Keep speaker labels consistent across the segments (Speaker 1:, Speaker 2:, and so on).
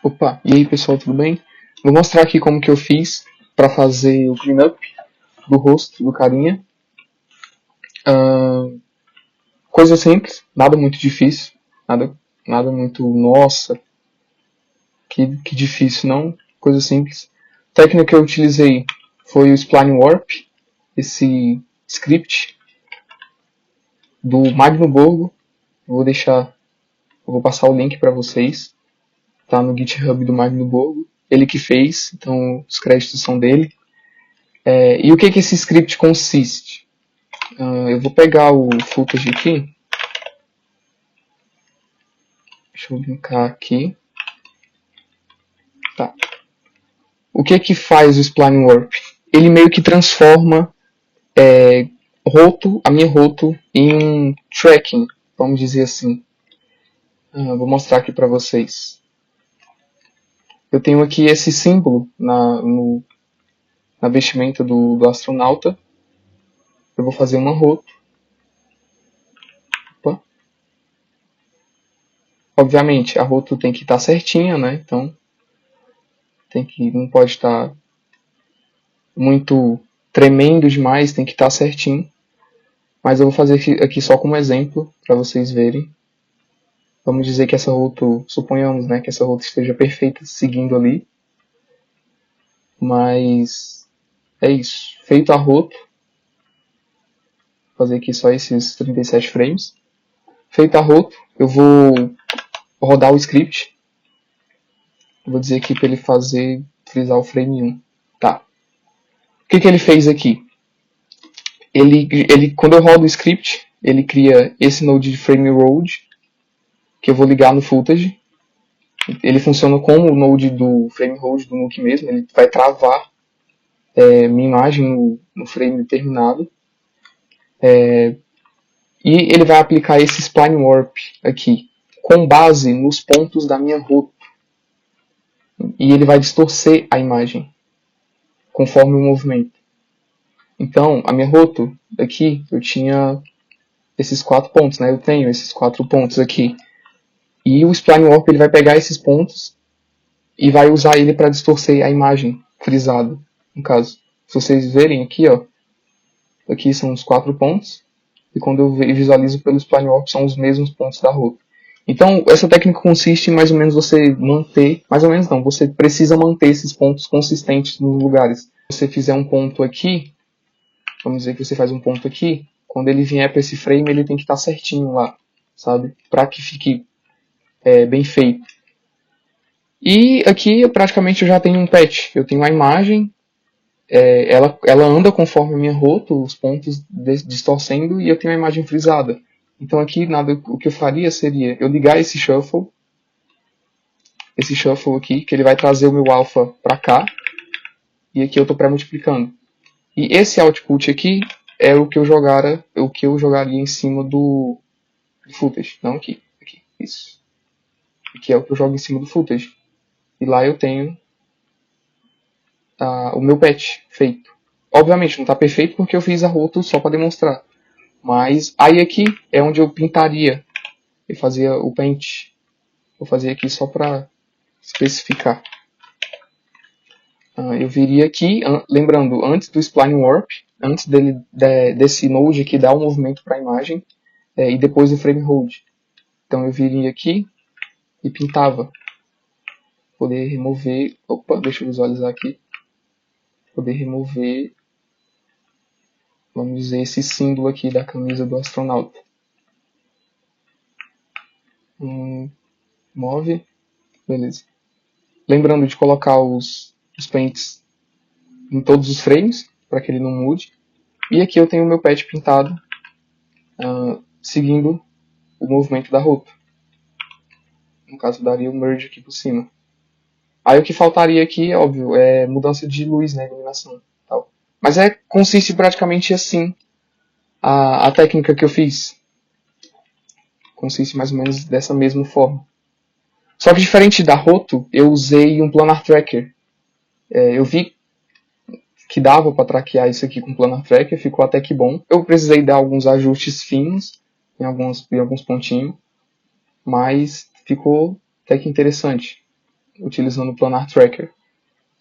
Speaker 1: Opa, e aí pessoal, tudo bem? Vou mostrar aqui como que eu fiz para fazer o cleanup do rosto do carinha. Coisa simples, nada muito difícil, nada muito, nossa, que difícil, não, coisa simples. A técnica que eu utilizei foi o Spline Warp, esse script do Magno Borgo. Eu vou passar o link para vocês, tá no GitHub do Magno Borgo. Ele que fez, então os créditos são dele. E o que esse script consiste? Eu vou pegar o footage aqui. Deixa eu linkar aqui. Tá. O que faz o Spline Warp? Ele meio que transforma a minha roto em um tracking, vamos dizer assim. Vou mostrar aqui para vocês. Eu tenho aqui esse símbolo na vestimenta do astronauta. Eu vou fazer uma roto. Opa. Obviamente, a roto tem que estar certinha, né? Então, não pode estar muito tremendo demais, tem que estar certinho. Mas eu vou fazer aqui só como exemplo, para vocês verem. Vamos dizer que essa roto, suponhamos, né, que essa roto esteja perfeita, seguindo ali. Mas é isso. Feito a roto, vou fazer aqui só esses 37 frames. Feito a roto, eu vou rodar o script. Vou dizer aqui para ele frisar o frame 1. Tá. O que ele fez aqui? Quando eu rodo o script, ele cria esse node de frame road, que eu vou ligar no footage. Ele funciona como o node do frame hold do Nuke mesmo, ele vai travar minha imagem no frame determinado. E ele vai aplicar esse Spline Warp aqui, com base nos pontos da minha roto. E ele vai distorcer a imagem, conforme o movimento. Então, a minha roto aqui, eu tinha esses 4 pontos, né? Eu tenho esses 4 pontos aqui. E o Spline Warp ele vai pegar esses pontos e vai usar ele para distorcer a imagem frisada, no caso. Se vocês verem aqui, ó, aqui são os 4 pontos, e quando eu visualizo pelo Spline Warp são os mesmos pontos da rota. Então, essa técnica consiste em mais ou menos você manter, mais ou menos não, você precisa manter esses pontos consistentes nos lugares. Se você fizer um ponto aqui, vamos dizer que você faz um ponto aqui, quando ele vier para esse frame ele tem que estar certinho lá, sabe? Para que fique bem feito. E aqui praticamente eu já tenho um patch. Eu tenho a imagem, ela anda conforme a minha roto, os pontos distorcendo, e eu tenho a imagem frisada. Então aqui o que eu faria seria eu ligar esse shuffle aqui, que ele vai trazer o meu alpha para cá, e aqui eu estou pré-multiplicando. E esse output aqui é o que eu jogaria em cima do footage, não aqui, isso. Aqui é o que eu jogo em cima do footage. E lá eu tenho o meu patch feito. Obviamente não está perfeito porque eu fiz a roto só para demonstrar. Mas aí aqui é onde eu pintaria. Eu fazia o paint. Vou fazer aqui só para especificar. Eu viria aqui, lembrando, antes do Spline Warp, antes desse node aqui dar o movimento para a imagem, e depois do Frame Hold. Então eu viria aqui e pintava. Poder remover, deixa eu visualizar aqui. Poder remover, vamos dizer, esse símbolo aqui da camisa do astronauta. Move, beleza. Lembrando de colocar os paints em todos os frames, para que ele não mude. E aqui eu tenho o meu patch pintado, seguindo o movimento da roupa. No caso, daria o merge aqui por cima. Aí o que faltaria aqui, óbvio, é mudança de luz, né, iluminação. Tal. Mas consiste praticamente assim a técnica que eu fiz. Consiste mais ou menos dessa mesma forma. Só que diferente da Roto, eu usei um Planar Tracker. Eu vi que dava para traquear isso aqui com Planar Tracker, ficou até que bom. Eu precisei dar alguns ajustes finos em alguns pontinhos, mas ficou até que interessante. utilizando o Planar Tracker.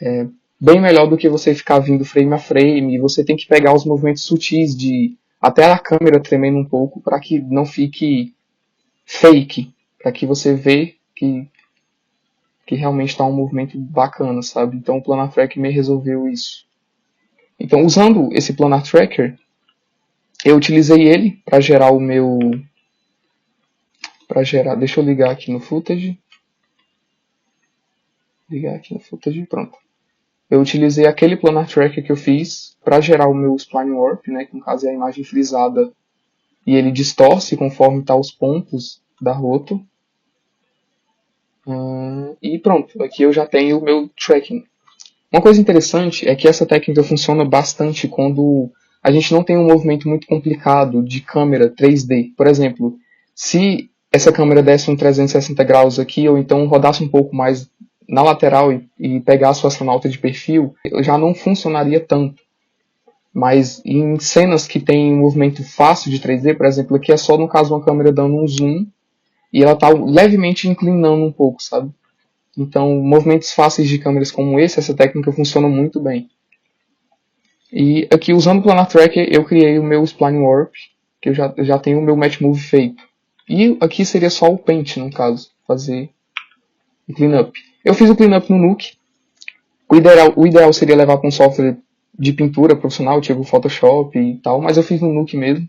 Speaker 1: É bem melhor do que você ficar vindo frame a frame, e você tem que pegar os movimentos sutis de até a câmera tremendo um pouco para que não fique fake, para que você vê que realmente está um movimento bacana, sabe? Então o Planar Tracker me resolveu isso. Então, usando esse Planar Tracker, eu utilizei ele para gerar o meu... Deixa eu ligar aqui no Footage. Pronto. Eu utilizei aquele Planar Tracker que eu fiz para gerar o meu Spline Warp, né, que no caso é a imagem frisada, e ele distorce conforme tá os pontos da roto. E pronto, aqui eu já tenho o meu tracking. Uma coisa interessante é que essa técnica funciona bastante quando a gente não tem um movimento muito complicado de câmera 3D. Por exemplo, se essa câmera desse um 360 graus aqui, ou então rodasse um pouco mais na lateral e pegasse o astronauta de perfil, já não funcionaria tanto. Mas em cenas que tem um movimento fácil de 3D, por exemplo, aqui é só no caso uma câmera dando um zoom e ela está levemente inclinando um pouco, sabe? Então, movimentos fáceis de câmeras como esse, essa técnica funciona muito bem. E aqui, usando o Planar Tracker, eu criei o meu Spline Warp, que eu já tenho o meu Match Move feito. E aqui seria só o Paint, no caso, fazer o cleanup. Eu fiz o cleanup no Nuke. O ideal seria levar para um software de pintura profissional, tipo Photoshop e tal, mas eu fiz no Nuke mesmo.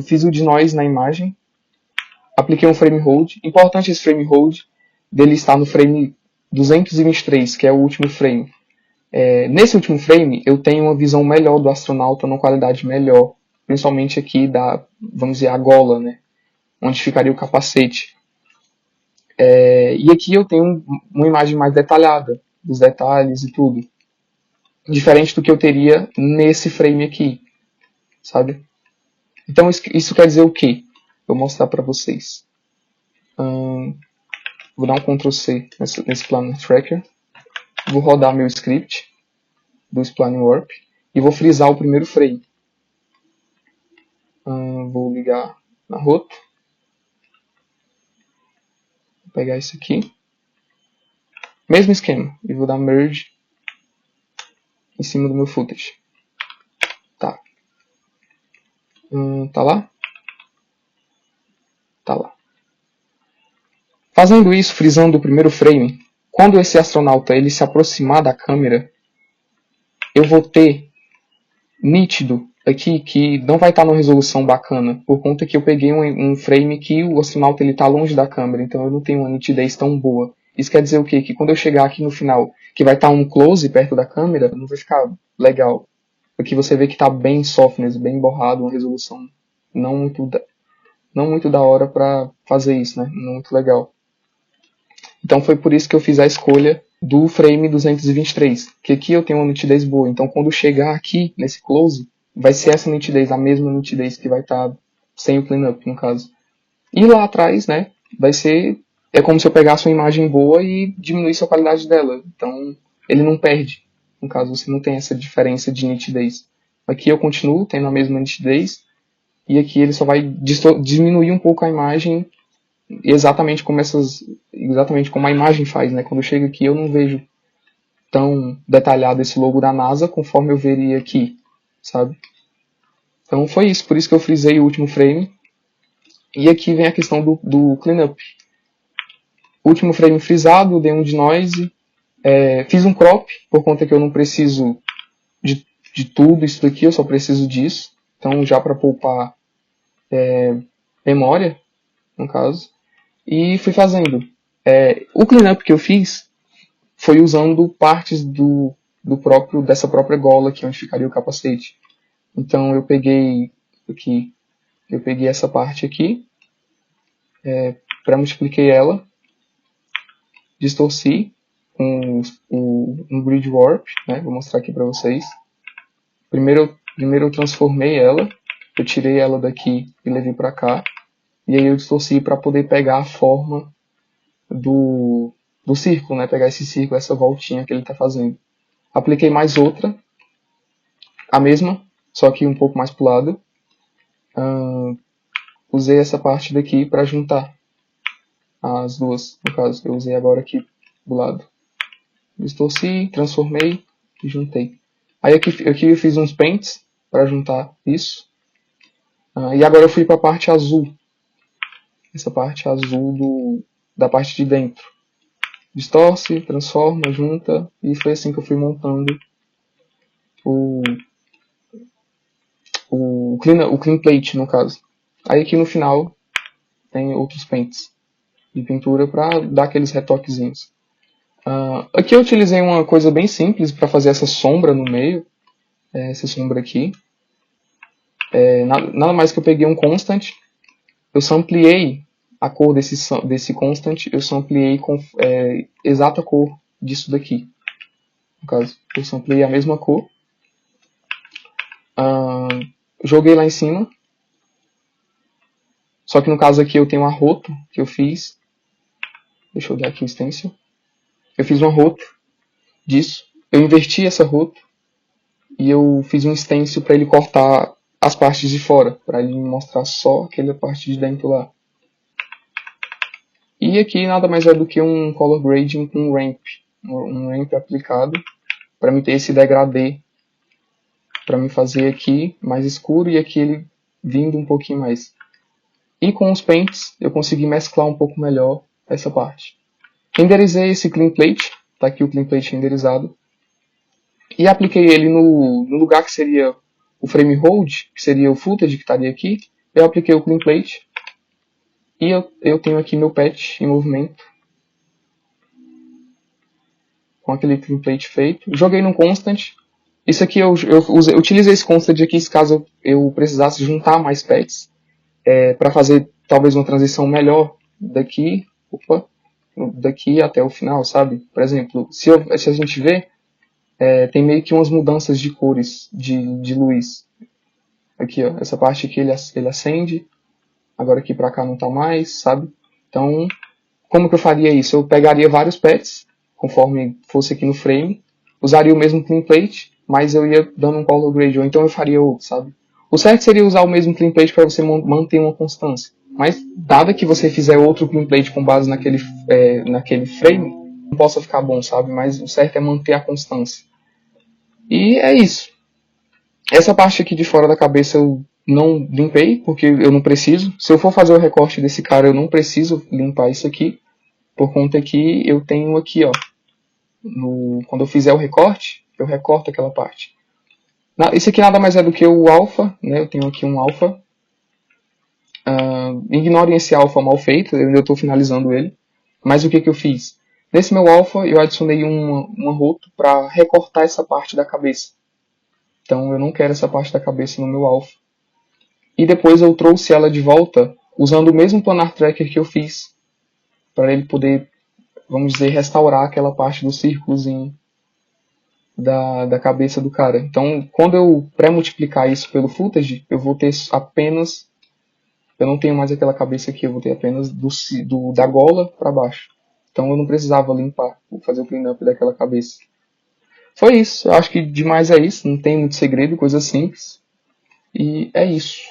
Speaker 1: Fiz o denoise na imagem, apliquei um frame hold. Importante esse frame hold dele estar no frame 223, que é o último frame. Nesse último frame, eu tenho uma visão melhor do astronauta, uma qualidade melhor, principalmente aqui da, vamos dizer, a gola, né, onde ficaria o capacete. E aqui eu tenho uma imagem mais detalhada, dos detalhes e tudo. Diferente do que eu teria nesse frame aqui, sabe? Então isso quer dizer o quê? Vou mostrar para vocês. Vou dar um Ctrl C nesse Planar Tracker. Vou rodar meu script do Spline Warp e vou frisar o primeiro frame. Vou ligar na roto. Vou pegar isso aqui. Mesmo esquema. E vou dar Merge em cima do meu footage. Tá. Tá lá? Tá lá. Fazendo isso, frisando o primeiro frame, quando esse astronauta ele se aproximar da câmera, eu vou ter nítido aqui que não vai estar numa resolução bacana, por conta que eu peguei um frame que o astronauta está longe da câmera, então eu não tenho uma nitidez tão boa. Isso quer dizer o quê? Que quando eu chegar aqui no final, que vai estar um close perto da câmera, não vai ficar legal. Aqui você vê que está bem softness, bem borrado, uma resolução não muito da hora para fazer isso, né? Não muito legal. Então foi por isso que eu fiz a escolha do frame 223, que aqui eu tenho uma nitidez boa. Então quando chegar aqui nesse close, vai ser essa nitidez, a mesma nitidez que vai estar sem o cleanup, no caso. E lá atrás, né, vai ser... É como se eu pegasse uma imagem boa e diminuísse a qualidade dela. Então ele não perde. No caso, você não tem essa diferença de nitidez. Aqui eu continuo tendo a mesma nitidez, e aqui ele só vai diminuir um pouco a imagem exatamente como a imagem faz, né? Quando eu chego aqui eu não vejo tão detalhado esse logo da NASA conforme eu veria aqui, sabe? Então foi isso, por isso que eu frisei o último frame. E aqui vem a questão do cleanup. Último frame frisado, dei um denoise, fiz um crop, por conta que eu não preciso de tudo isso daqui, eu só preciso disso. Então já para poupar memória, no caso. E fui fazendo. O cleanup que eu fiz foi usando partes dessa própria gola aqui, onde ficaria o capacete. Então eu peguei essa parte aqui, pré-multipliquei ela, distorci com um grid warp, né? Vou mostrar aqui para vocês. Primeiro eu transformei ela, eu tirei ela daqui e levei para cá, e aí eu distorci para poder pegar a forma do círculo, né? Pegar esse círculo, essa voltinha que ele está fazendo. Apliquei mais outra, a mesma, só que um pouco mais pro lado. Usei essa parte daqui para juntar. as duas, no caso, eu usei agora aqui do lado. Distorci, transformei e juntei. Aí aqui eu fiz uns paints para juntar isso. E agora eu fui para a parte azul. Essa parte azul da parte de dentro. Distorce, transforma, junta. E foi assim que eu fui montando o clean plate, no caso. Aí aqui no final tem outros paints de pintura para dar aqueles retoquezinhos. Aqui eu utilizei uma coisa bem simples para fazer essa sombra no meio. Essa sombra aqui. Nada mais que eu peguei um constant. Eu sampleei a cor desse constant. Eu sampleei com exata cor disso daqui. No caso, eu sampleei a mesma cor. Joguei lá em cima. Só que no caso aqui eu tenho um arroto que eu fiz. Deixa eu dar aqui o stencil. Eu fiz um arroto disso. Eu inverti essa arroto. E eu fiz um stencil para ele cortar as partes de fora. Para ele mostrar só aquela parte de dentro lá. E aqui nada mais é do que um color grading com um ramp. Um ramp aplicado. Para me ter esse degradê. Para me fazer aqui mais escuro e aqui ele vindo um pouquinho mais. E com os paints eu consegui mesclar um pouco melhor essa parte. Renderizei esse clean plate, está aqui o clean plate renderizado. E apliquei ele no lugar que seria o frame hold, que seria o footage que estaria aqui. Eu apliquei o clean plate. E eu tenho aqui meu patch em movimento. Com aquele clean plate feito. Joguei no constant. Isso aqui eu utilizei esse constant aqui caso eu precisasse juntar mais patches. Para fazer talvez uma transição melhor daqui até o final, sabe? Por exemplo, se a gente vê, tem meio que umas mudanças de cores de luz. Aqui, ó, essa parte aqui ele acende, agora aqui pra cá não tá mais, sabe? Então, como que eu faria isso? Eu pegaria vários pads, conforme fosse aqui no frame, usaria o mesmo clean plate, mas eu ia dando um color grade, ou então eu faria outro, sabe? O certo seria usar o mesmo clean plate para você manter uma constância. Mas, dado que você fizer outro clean plate com base naquele frame, não possa ficar bom, sabe? Mas o certo é manter a constância. E é isso. Essa parte aqui de fora da cabeça eu não limpei, porque eu não preciso. Se eu for fazer o recorte desse cara, eu não preciso limpar isso aqui. Por conta que eu tenho aqui, ó. Quando eu fizer o recorte, eu recorto aquela parte. Esse aqui nada mais é do que o alpha, né? Eu tenho aqui um alpha. Ignorem esse alpha mal feito, eu ainda estou finalizando ele. Mas o que eu fiz? Nesse meu alpha, eu adicionei uma roto para recortar essa parte da cabeça. Então eu não quero essa parte da cabeça no meu alpha. E depois eu trouxe ela de volta usando o mesmo planar tracker que eu fiz. Para ele poder, vamos dizer, restaurar aquela parte do círculozinho da cabeça do cara. Então, quando eu pré-multiplicar isso pelo footage, eu vou ter apenas... Eu não tenho mais aquela cabeça aqui, eu vou ter apenas da gola para baixo. Então eu não precisava limpar, vou fazer o cleanup daquela cabeça. Foi isso, eu acho que demais é isso, não tem muito segredo, coisa simples. E é isso.